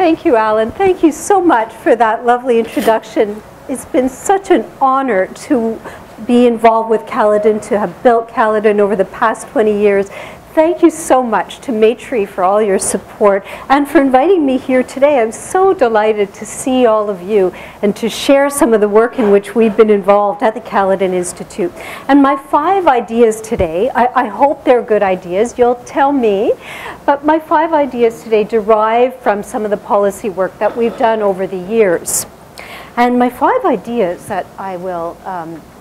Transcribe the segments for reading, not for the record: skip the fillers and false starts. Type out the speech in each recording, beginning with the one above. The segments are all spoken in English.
Thank you, Alan. Thank you so much for that lovely introduction. It's been such an honor to be involved with Caledon, to have built Caledon over the past 20 years. Thank you so much to Maytree for all your support and for inviting me here today. I'm so delighted to see all of you and to share some of the work in which we've been involved at the Caledon Institute. And my 5 ideas today, I hope they're good ideas, you'll tell me, but my 5 ideas today derive from some of the policy work that we've done over the years. And my 5 ideas that I will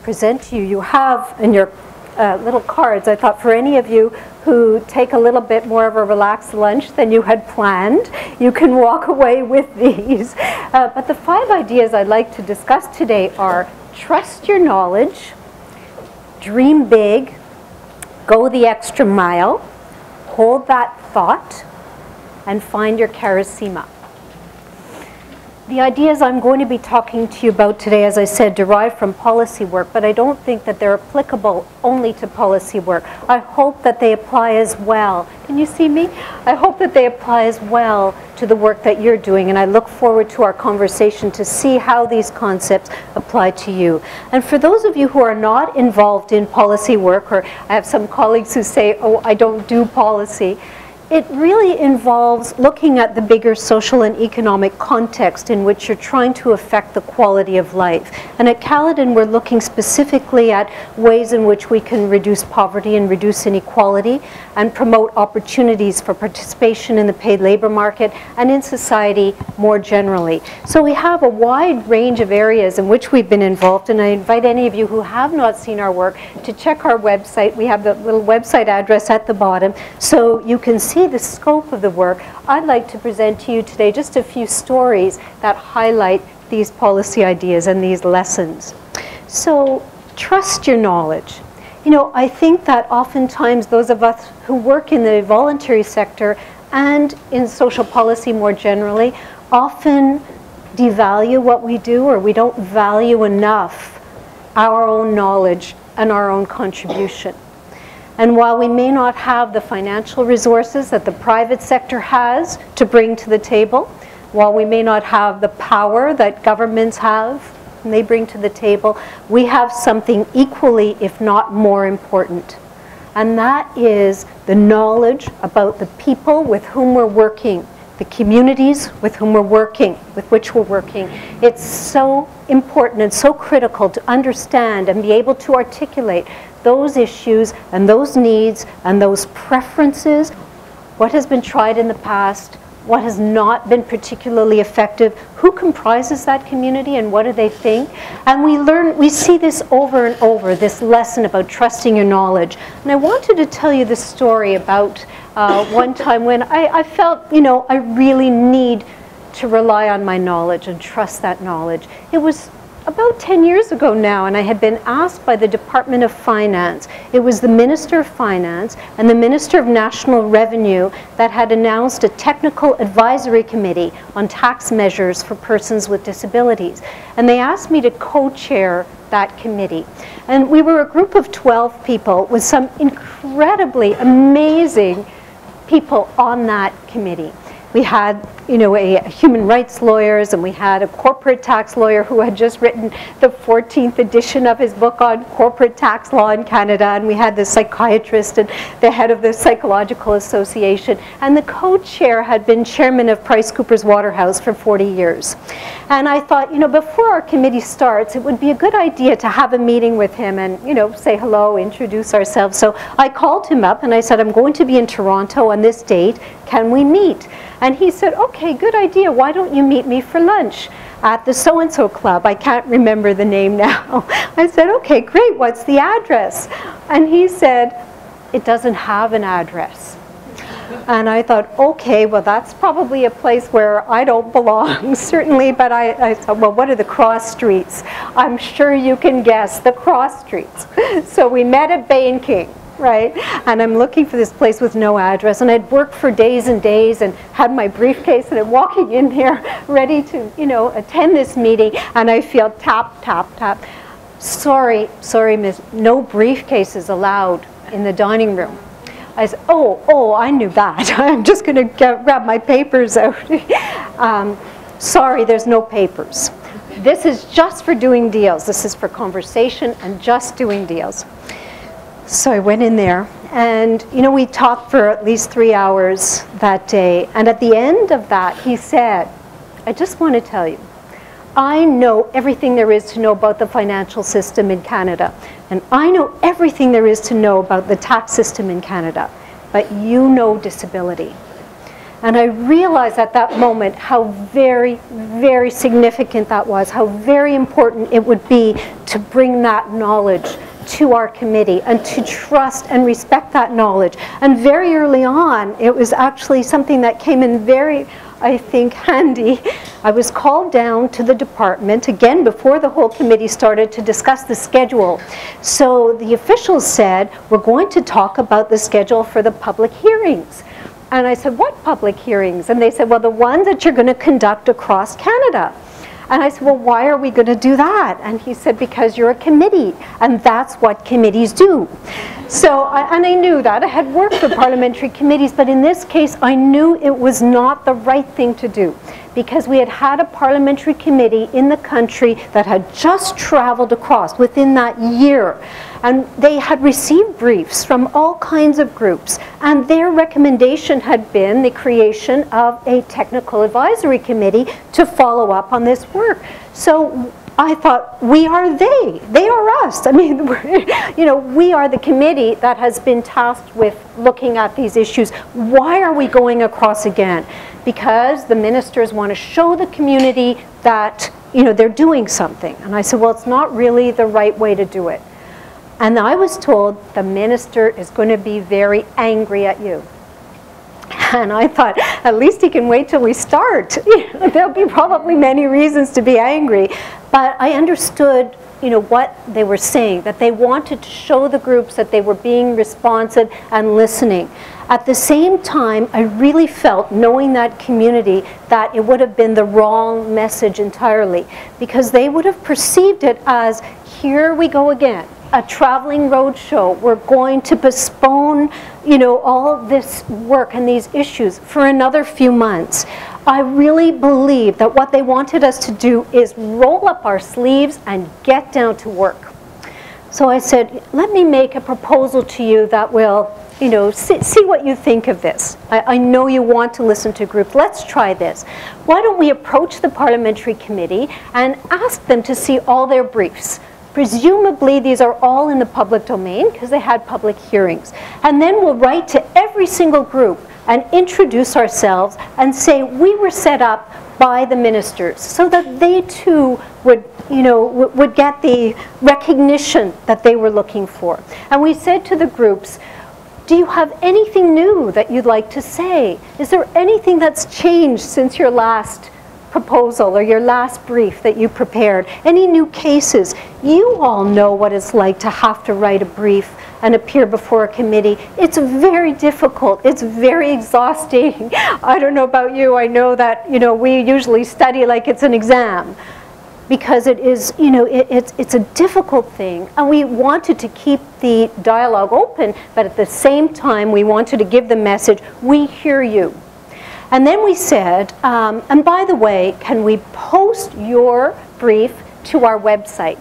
present to you, you have in your little cards. I thought for any of you who take a little bit more of a relaxed lunch than you had planned, you can walk away with these. But the 5 ideas I'd like to discuss today are: trust your knowledge, dream big, go the extra mile, hold that thought, and find your charisma. The ideas I'm going to be talking to you about today, as I said, derive from policy work, but I don't think that they're applicable only to policy work. I hope that they apply as well. Can you see me? I hope that they apply as well to the work that you're doing, and I look forward to our conversation to see how these concepts apply to you. And for those of you who are not involved in policy work, or I have some colleagues who say, oh, I don't do policy, it really involves looking at the bigger social and economic context in which you're trying to affect the quality of life. And at Caledon, we're looking specifically at ways in which we can reduce poverty and reduce inequality and promote opportunities for participation in the paid labor market and in society more generally. So we have a wide range of areas in which we've been involved, and I invite any of you who have not seen our work to check our website. We have the little website address at the bottom so you can see the scope of the work. I'd like to present to you today just a few stories that highlight these policy ideas and these lessons. So, trust your knowledge. You know, I think that oftentimes those of us who work in the voluntary sector and in social policy more generally often devalue what we do, or we don't value enough our own knowledge and our own contribution. And while we may not have the financial resources that the private sector has to bring to the table, while we may not have the power that governments have and they bring to the table, we have something equally, if not more important. And that is the knowledge about the people with whom we're working, the communities with whom we're working, with which we're working. It's so important and so critical to understand and be able to articulate those issues and those needs and those preferences, what has been tried in the past, what has not been particularly effective, who comprises that community and what do they think. And we see this over and over, this lesson about trusting your knowledge. And I wanted to tell you this story about one time when I felt, you know, I really need to rely on my knowledge and trust that knowledge. It was about 10 years ago now, and I had been asked by the Department of Finance. It was the Minister of Finance and the Minister of National Revenue that had announced a technical advisory committee on tax measures for persons with disabilities. And they asked me to co-chair that committee. And we were a group of 12 people with some incredibly amazing people on that committee. We had, you know, human rights lawyers, and we had a corporate tax lawyer who had just written the 14th edition of his book on corporate tax law in Canada, and we had the psychiatrist and the head of the Psychological Association, and the co-chair had been chairman of PricewaterhouseCoopers for 40 years. And I thought, you know, before our committee starts, it would be a good idea to have a meeting with him and, you know, say hello, introduce ourselves. So I called him up and I said, I'm going to be in Toronto on this date, can we meet? And he said, okay, good idea. Why don't you meet me for lunch at the so-and-so club? I can't remember the name now. I said, okay, great. What's the address? And he said, it doesn't have an address. And I thought, okay, well, that's probably a place where I don't belong, certainly. But I thought, well, what are the cross streets? I'm sure you can guess the cross streets. So we met at Bain King. Right? And I'm looking for this place with no address. And I'd worked for days and days and had my briefcase, and I'm walking in there ready to, you know, attend this meeting, and I feel tap, tap, tap. Sorry, miss, no briefcases allowed in the dining room. I said, oh, I knew that. I'm just going to grab my papers out. sorry, there's no papers. This is just for doing deals. This is for conversation and just doing deals. So I went in there, and we talked for at least 3 hours that day. And at the end of that, he said, I just want to tell you, I know everything there is to know about the financial system in Canada. And I know everything there is to know about the tax system in Canada. But you know disability. And I realized at that moment how very, very significant that was, how very important it would be to bring that knowledge to our committee and to trust and respect that knowledge. And very early on, it was actually something that came in very, I think, handy. I was called down to the department, again, before the whole committee started, to discuss the schedule. So the officials said, we're going to talk about the schedule for the public hearings. And I said, what public hearings? And they said, well, the ones that you're going to conduct across Canada. And I said, well, why are we going to do that? And he said, because you're a committee, and that's what committees do. So, and I knew that. I had worked for parliamentary committees, but in this case, I knew it was not the right thing to do, because we had had a parliamentary committee in the country that had just traveled across within that year. And they had received briefs from all kinds of groups, and their recommendation had been the creation of a technical advisory committee to follow up on this work. So I thought, we are they are us. I mean, we are the committee that has been tasked with looking at these issues. Why are we going across again? Because the ministers want to show the community that they're doing something. And I said, well, it's not really the right way to do it. And I was told the minister is going to be very angry at you. And I thought, at least he can wait till we start. There'll be probably many reasons to be angry. But I understood what they were saying, that they wanted to show the groups that they were being responsive and listening. At the same time, I really felt, knowing that community, that it would have been the wrong message entirely, because they would have perceived it as, here we go again, a traveling road show. We're going to postpone, all this work and these issues for another few months. I really believe that what they wanted us to do is roll up our sleeves and get down to work. So I said, let me make a proposal to you that will, see what you think of this. I know you want to listen to groups. Let's try this. Why don't we approach the parliamentary committee and ask them to see all their briefs? Presumably, these are all in the public domain because they had public hearings. And then we'll write to every single group and introduce ourselves and say we were set up by the ministers, so that they too would, would get the recognition that they were looking for. And we said to the groups, do you have anything new that you'd like to say? Is there anything that's changed since your last proposal or your last brief that you prepared? Any new cases? You all know what it's like to have to write a brief and appear before a committee. It's very difficult. It's very exhausting. I don't know about you. I know that we usually study like it's an exam, because it is, it's a difficult thing. And we wanted to keep the dialogue open, but at the same time we wanted to give the message, we hear you. And then we said, and by the way, can we post your brief to our website?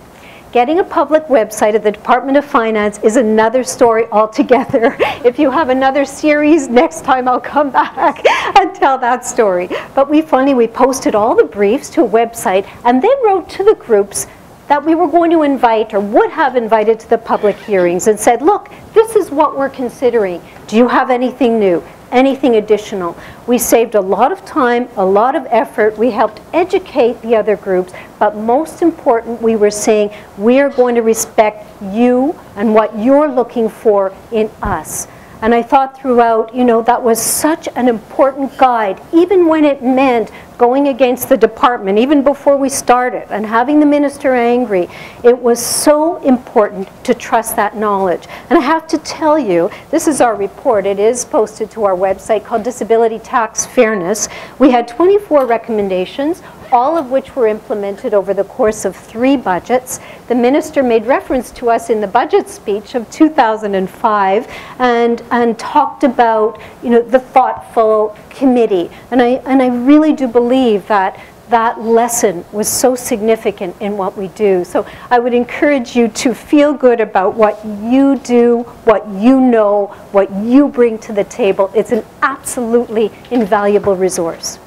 Getting a public website at the Department of Finance is another story altogether. If you have another series, next time I'll come back and tell that story. But we posted all the briefs to a website and then wrote to the groups that we were going to invite or would have invited to the public hearings and said, look, this is what we're considering. Do you have anything new? Anything additional? We saved a lot of time, a lot of effort. We helped educate the other groups, but most important, we were saying we are going to respect you and what you're looking for in us. And I thought throughout, that was such an important guide, even when it meant going against the department, even before we started, and having the minister angry. It was so important to trust that knowledge. And I have to tell you, this is our report. It is posted to our website called Disability Tax Fairness. We had 24 recommendations. all of which were implemented over the course of 3 budgets. The minister made reference to us in the budget speech of 2005 and talked about, you know, the thoughtful committee. And I really do believe that that lesson was so significant in what we do. So I would encourage you to feel good about what you do, what you know, what you bring to the table. It's an absolutely invaluable resource.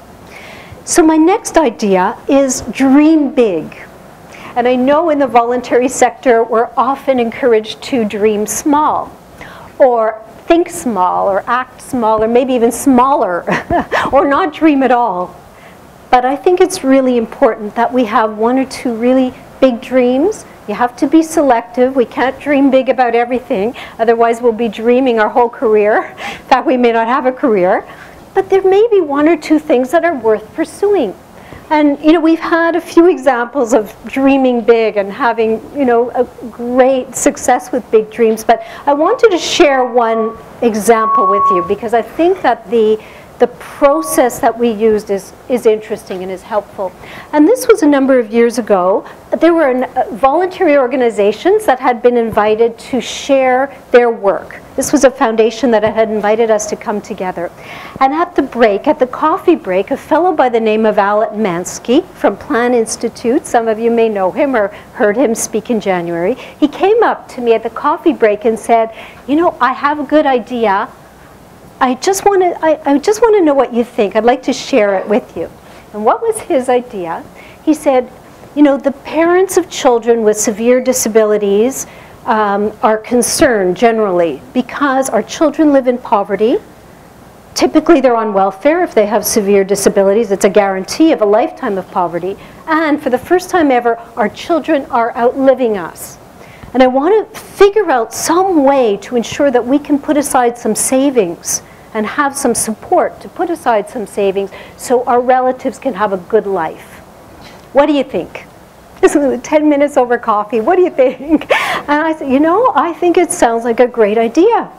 So my next idea is dream big. And I know in the voluntary sector we're often encouraged to dream small, or think small, or act small, or maybe even smaller, or not dream at all. But I think it's really important that we have 1 or 2 really big dreams. You have to be selective. We can't dream big about everything. Otherwise, we'll be dreaming our whole career. In fact, we may not have a career. But there may be 1 or 2 things that are worth pursuing. And, you know, we've had a few examples of dreaming big and having, you know, a great success with big dreams. But I wanted to share one example with you because I think that the process that we used is interesting and is helpful. And this was a number of years ago. There were voluntary organizations that had been invited to share their work. This was a foundation that had invited us to come together. And at the break, at the coffee break, a fellow by the name of Alan Mansky from Plan Institute, some of you may know him or heard him speak in January, he came up to me at the coffee break and said, you know, I have a good idea. I just want to know what you think. I'd like to share it with you. And what was his idea? He said, you know, the parents of children with severe disabilities are concerned generally because our children live in poverty. Typically they're on welfare if they have severe disabilities. It's a guarantee of a lifetime of poverty. And for the first time ever, our children are outliving us. And I want to figure out some way to ensure that we can put aside some savings and have some support to put aside some savings so our relatives can have a good life. What do you think? This was 10 minutes over coffee. What do you think? And I said, you know, I think it sounds like a great idea.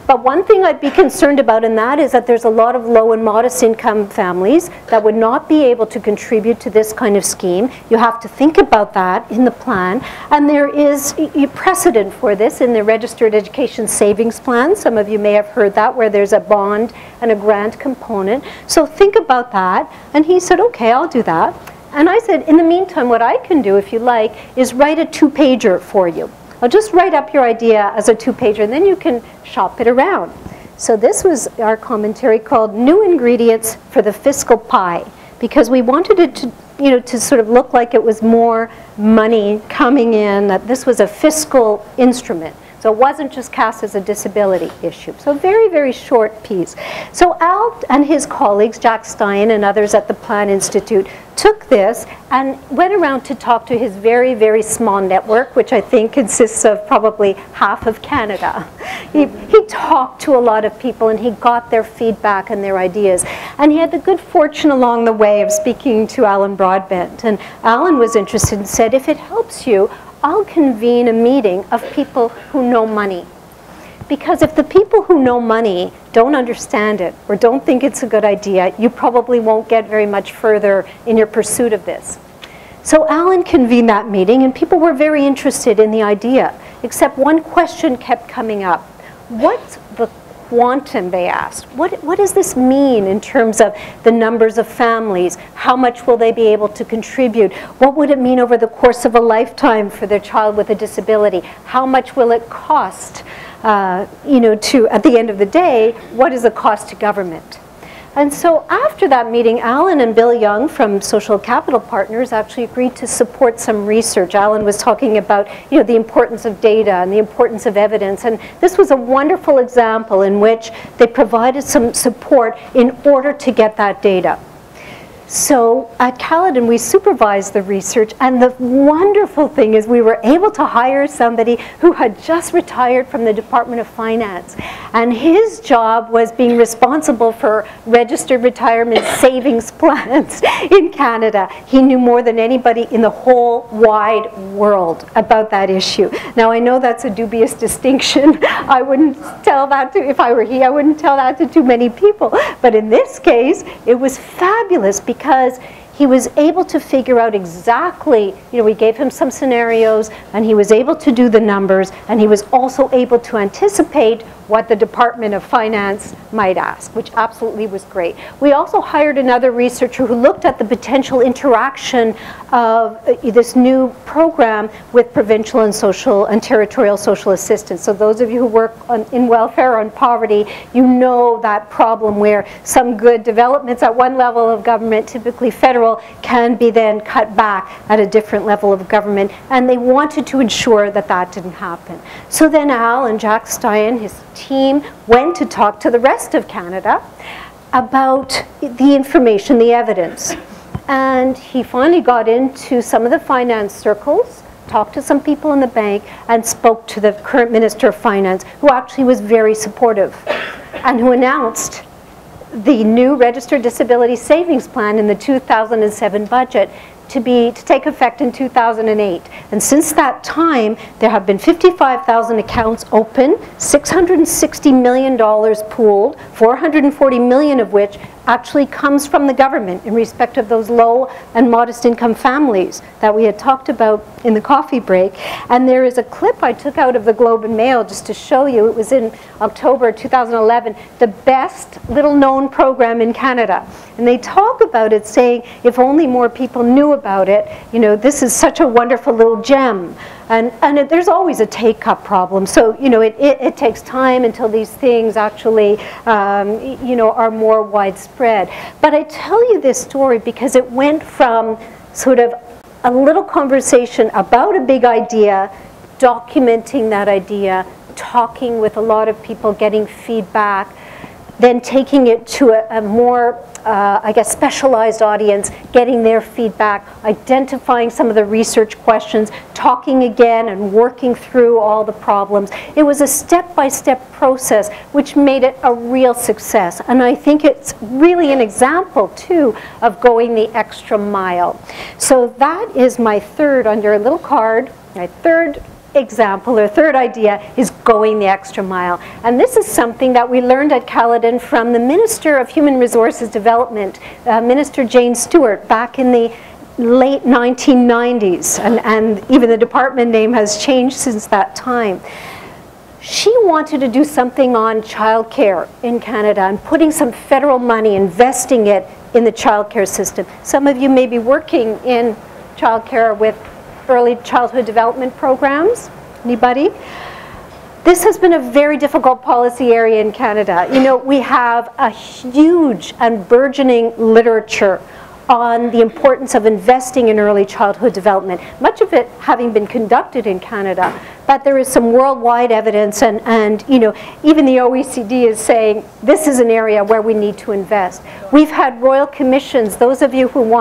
But one thing I'd be concerned about in that is that there's a lot of low and modest income families that would not be able to contribute to this kind of scheme. You have to think about that in the plan. And there is a precedent for this in the Registered Education Savings Plan. Some of you may have heard that, where there's a bond and a grant component. So think about that. And he said, okay, I'll do that. And I said, in the meantime, what I can do, if you like, is write a 2-pager for you. I'll just write up your idea as a 2-pager, and then you can shop it around. So this was our commentary called New Ingredients for the Fiscal Pie, because we wanted it to, you know, to sort of look like it was more money coming in, that this was a fiscal instrument. So it wasn't just cast as a disability issue. So a very, very short piece. So Al and his colleagues, Jack Stein and others at the Plan Institute, took this and went around to talk to his very, very small network, which I think consists of probably half of Canada. He talked to a lot of people and he got their feedback and their ideas. And he had the good fortune along the way of speaking to Alan Broadbent. And Alan was interested and said, if it helps you, I'll convene a meeting of people who know money. Because if the people who know money don't understand it or don't think it's a good idea, you probably won't get very much further in your pursuit of this. So Alan convened that meeting and people were very interested in the idea, except one question kept coming up. What's the quantum, they asked. What does this mean in terms of the numbers of families? How much will they be able to contribute? What would it mean over the course of a lifetime for their child with a disability? How much will it cost? You know, at the end of the day, what is the cost to government? And so after that meeting, Alan and Bill Young from Social Capital Partners actually agreed to support some research. Alan was talking about, you know, the importance of data and the importance of evidence. And this was a wonderful example in which they provided some support in order to get that data. So at Caledon, we supervised the research, and the wonderful thing is we were able to hire somebody who had just retired from the Department of Finance. And his job was being responsible for registered retirement savings plans in Canada. He knew more than anybody in the whole wide world about that issue. Now, I know that's a dubious distinction. I wouldn't tell that to, if I were he, I wouldn't tell that to too many people. But in this case, it was fabulous because he was able to figure out exactly, we gave him some scenarios, and he was able to do the numbers, and he was also able to anticipate what the Department of Finance might ask, which absolutely was great. We also hired another researcher who looked at the potential interaction of this new program with provincial and territorial social assistance. So those of you who work in welfare on poverty, you know that problem where some good developments at one level of government, typically federal, can be then cut back at a different level of government, and they wanted to ensure that that didn't happen. So then Al and Jack Stein, his team, went to talk to the rest of Canada about the information, the evidence. And he finally got into some of the finance circles, talked to some people in the bank, and spoke to the current Minister of Finance, who actually was very supportive, and who announced the new Registered Disability Savings Plan in the 2007 budget to take effect in 2008. And since that time, there have been 55,000 accounts open, $660 million pooled, 440 million of which actually comes from the government in respect of those low and modest income families that we had talked about in the coffee break. And there is a clip I took out of the Globe and Mail just to show you. It was in October 2011, the best little known program in Canada. And they talk about it saying, if only more people knew about it, this is such a wonderful little gem. And there's always a take-up problem. So, it takes time until these things actually, are more widespread. But I tell you this story because it went from sort of a little conversation about a big idea, documenting that idea, talking with a lot of people, getting feedback, then taking it to a more, specialized audience, getting their feedback, identifying some of the research questions, talking again and working through all the problems. It was a step-by-step process which made it a real success. And I think it's really an example, too, of going the extra mile. So that is my third, on your little card, my third example or third idea is going the extra mile. And this is something that we learned at Caledon from the Minister of Human Resources Development, Minister Jane Stewart, back in the late 1990s. And even the department name has changed since that time. She wanted to do something on childcare in Canada and putting some federal money, investing it in the childcare system. Some of you may be working in childcare with early childhood development programs. Anybody? This has been a very difficult policy area in Canada. We have a huge and burgeoning literature on the importance of investing in early childhood development, much of it having been conducted in Canada. But there is some worldwide evidence, and even the OECD is saying this is an area where we need to invest. We've had royal commissions, those of you who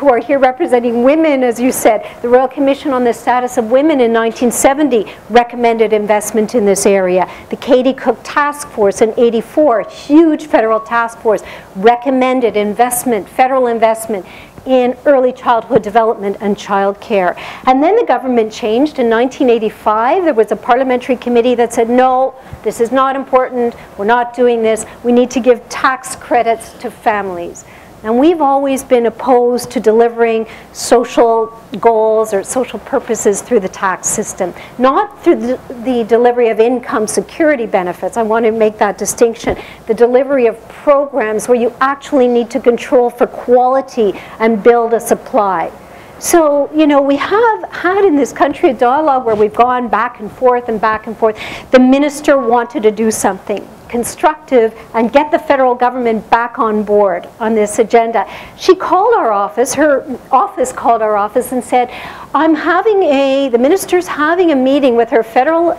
are here representing women, as you said. The Royal Commission on the Status of Women in 1970 recommended investment in this area. The Katie Cook Task Force in '84, huge federal task force, recommended investment, federal investment in early childhood development and child care. And then the government changed in 1985. There was a parliamentary committee that said, no, this is not important, we're not doing this, we need to give tax credits to families. And we've always been opposed to delivering social goals or social purposes through the tax system, not through the delivery of income security benefits. I want to make that distinction. The delivery of programs where you actually need to control for quality and build a supply. So, we have had in this country a dialogue where we've gone back and forth and back and forth. The minister wanted to do something constructive and get the federal government back on board on this agenda. She called our office, her office called our office and said, the minister's having a meeting with her federal,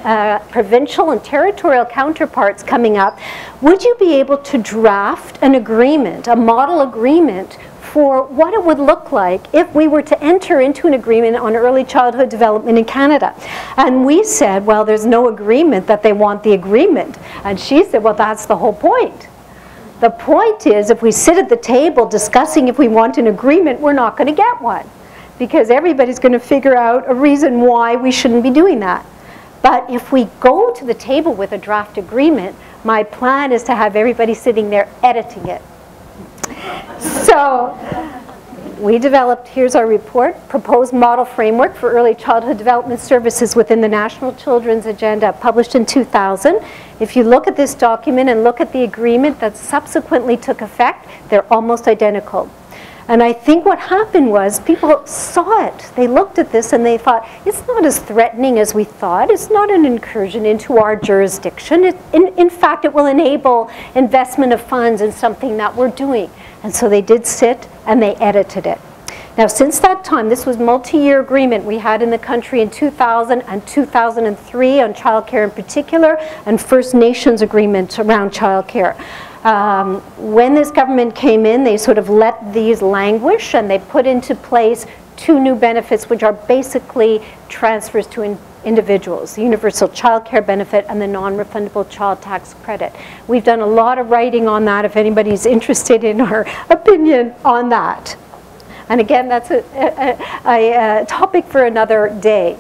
provincial and territorial counterparts coming up. Would you be able to draft an agreement, a model agreement, for what it would look like if we were to enter into an agreement on early childhood development in Canada? And we said, well, there's no agreement that they want the agreement. And she said, well, that's the whole point. The point is, if we sit at the table discussing if we want an agreement, we're not going to get one, because everybody's going to figure out a reason why we shouldn't be doing that. But if we go to the table with a draft agreement, my plan is to have everybody sitting there editing it. So we developed, here's our report, Proposed Model Framework for Early Childhood Development Services within the National Children's Agenda, published in 2000. If you look at this document and look at the agreement that subsequently took effect, they're almost identical. And I think what happened was people saw it. They looked at this and they thought, it's not as threatening as we thought. It's not an incursion into our jurisdiction. In fact, it will enable investment of funds in something that we're doing. And so they did sit and they edited it. Now, since that time, this was multi-year agreement we had in the country in 2000 and 2003 on childcare in particular, and First Nations agreements around childcare. When this government came in, they sort of let these languish and they put into place 2 new benefits, which are basically transfers to individuals, the universal child care benefit and the non-refundable child tax credit. We've done a lot of writing on that if anybody's interested in our opinion on that. And again, that's a topic for another day.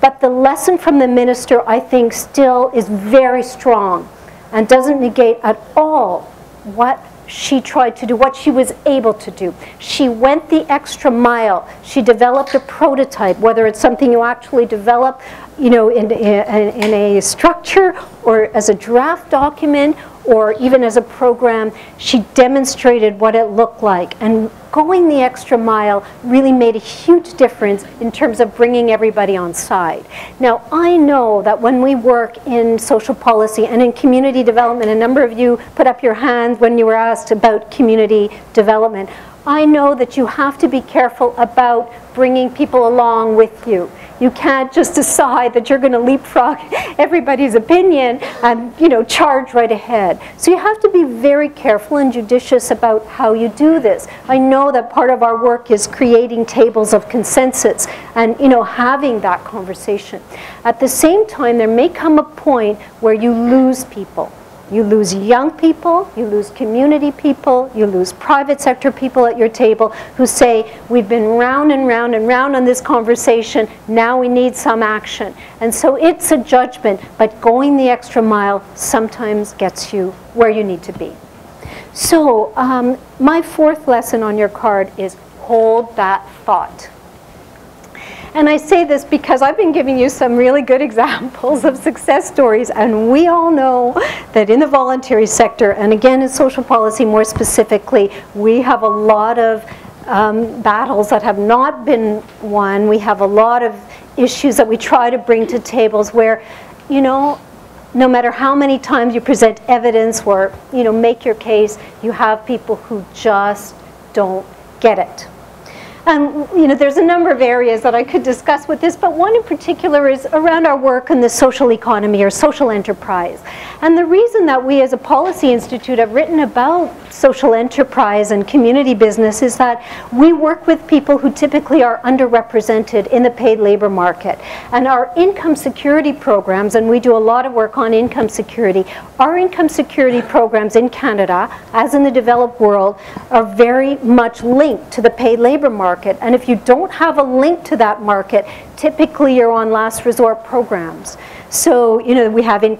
But the lesson from the minister, I think, still is very strong and doesn't negate at all what she tried to do, what she was able to do. She went the extra mile. She developed a prototype, whether it's something you actually develop, you know, in a structure or as a draft document or even as a program. She demonstrated what it looked like, and going the extra mile really made a huge difference in terms of bringing everybody on side. Now, I know that when we work in social policy and in community development, a number of you put up your hands when you were asked about community development. I know that you have to be careful about bringing people along with you. You can't just decide that you're going to leapfrog everybody's opinion and, you know, charge right ahead. So you have to be very careful and judicious about how you do this. I know that part of our work is creating tables of consensus and, you know, having that conversation. At the same time, there may come a point where you lose people. You lose young people, you lose community people, you lose private sector people at your table who say, we've been round and round and round on this conversation, now we need some action. And so it's a judgment, but going the extra mile sometimes gets you where you need to be. So my 4th lesson on your card is hold that thought. And I say this because I've been giving you some really good examples of success stories, and we all know that in the voluntary sector, and again in social policy more specifically, we have a lot of battles that have not been won. We have a lot of issues that we try to bring to tables where, you know, no matter how many times you present evidence or, you know, make your case, you have people who just don't get it. And, you know, there's a number of areas that I could discuss with this, but one in particular is around our work in the social economy or social enterprise. And the reason that we as a policy institute have written about social enterprise and community business is that we work with people who typically are underrepresented in the paid labor market. And our income security programs, and we do a lot of work on income security, our income security programs in Canada, as in the developed world, are very much linked to the paid labor market. And if you don't have a link to that market, typically you're on last resort programs. So, you know, we have earning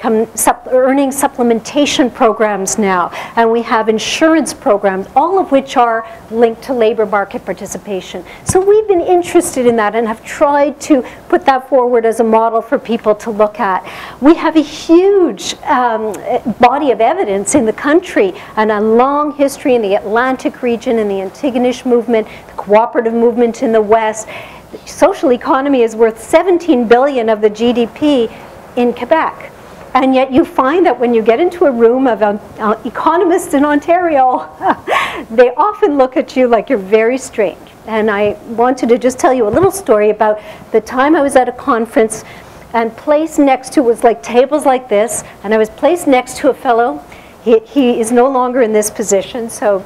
supplementation programs now, and we have insurance programs, all of which are linked to labor market participation. So we've been interested in that and have tried to put that forward as a model for people to look at. We have a huge body of evidence in the country and a long history in the Atlantic region and the Antigonish movement, the cooperative movement in the West. The social economy is worth $17 billion of the GDP in Quebec. And yet you find that when you get into a room of economists in Ontario, they often look at you like you're very strange. And I wanted to just tell you a little story about the time I was at a conference and placed next to, was like tables like this, and I was placed next to a fellow. He is no longer in this position, so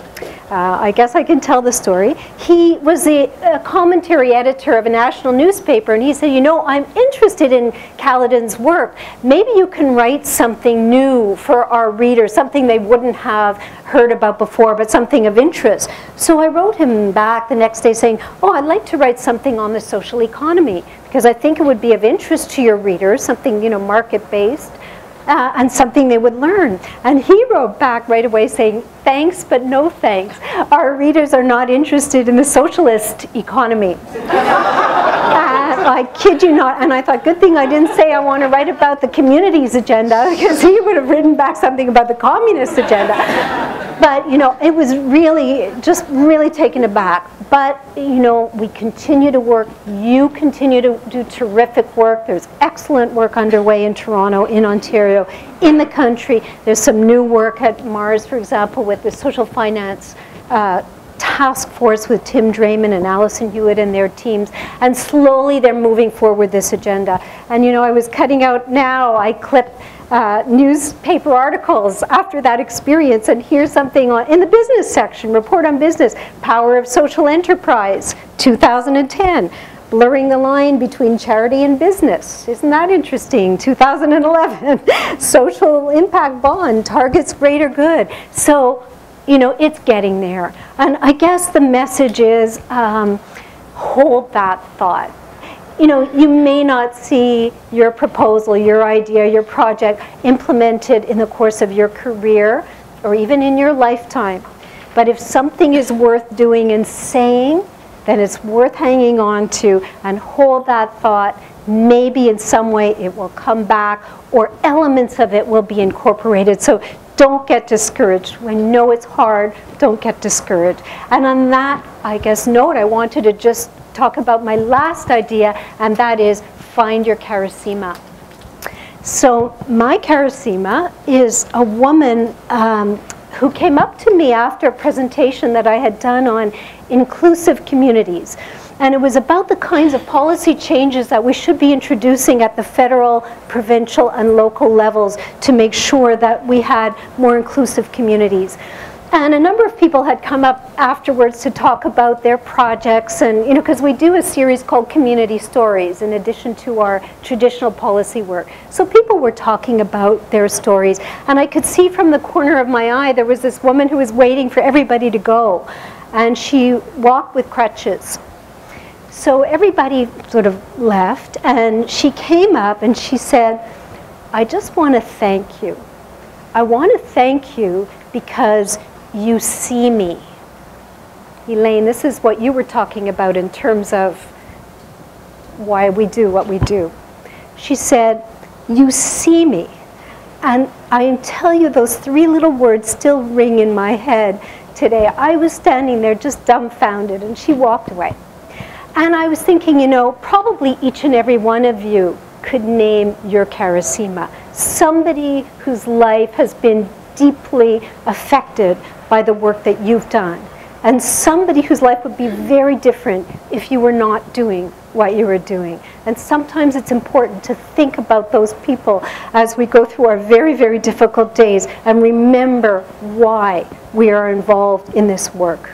I guess I can tell the story. He was a commentary editor of a national newspaper, and he said, you know, I'm interested in Caledon's work. Maybe you can write something new for our readers, something they wouldn't have heard about before, but something of interest. So I wrote him back the next day saying, oh, I'd like to write something on the social economy, because I think it would be of interest to your readers, something, you know, market-based. and something they would learn. And he wrote back right away saying, thanks, but no thanks. Our readers are not interested in the socialist economy. I kid you not. And I thought, good thing I didn't say I want to write about the community's agenda, because he would have written back something about the communist agenda. But, you know, it was really, just really taken aback. But, you know, we continue to work. You continue to do terrific work. There's excellent work underway in Toronto, in Ontario, in the country. There's some new work at Mars, for example, with the social finance task force with Tim Drayman and Alison Hewitt and their teams, and slowly they're moving forward this agenda. And you know, I was cutting out now, I clip newspaper articles after that experience, and here's something in the business section, report on business, power of social enterprise, 2010. Blurring the line between charity and business. Isn't that interesting? 2011. Social impact bond, targets greater good. So, you know, it's getting there. And I guess the message is hold that thought. You know, you may not see your proposal, your idea, your project implemented in the course of your career or even in your lifetime. But if something is worth doing and saying, then it's worth hanging on to, and hold that thought. Maybe in some way it will come back, or elements of it will be incorporated. So don't get discouraged. When you know it's hard, don't get discouraged. And on that, I guess, note, I wanted to just talk about my last idea, and that is find your charisma. So my charisma is a woman who came up to me after a presentation that I had done on inclusive communities. And it was about the kinds of policy changes that we should be introducing at the federal, provincial, and local levels to make sure that we had more inclusive communities. And a number of people had come up afterwards to talk about their projects, and, you know, because we do a series called Community Stories in addition to our traditional policy work. So people were talking about their stories, and I could see from the corner of my eye there was this woman who was waiting for everybody to go, and she walked with crutches. So everybody sort of left, and she came up and she said, I just want to thank you. I want to thank you because you see me. Elaine, this is what you were talking about in terms of why we do what we do. She said, you see me. And I tell you, those three little words still ring in my head today. I was standing there just dumbfounded, and she walked away. And I was thinking, you know, probably each and every one of you could name your charisma. Somebody whose life has been deeply affected by the work that you've done. And somebody whose life would be very different if you were not doing what you were doing. And sometimes it's important to think about those people as we go through our very, very difficult days and remember why we are involved in this work.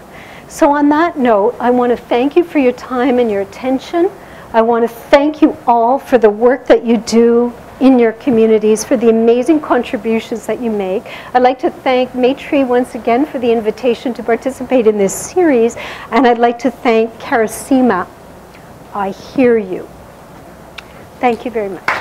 So on that note, I want to thank you for your time and your attention. I want to thank you all for the work that you do in your communities, for the amazing contributions that you make. I'd like to thank Maytree once again for the invitation to participate in this series, and I'd like to thank Charisma. I hear you. Thank you very much.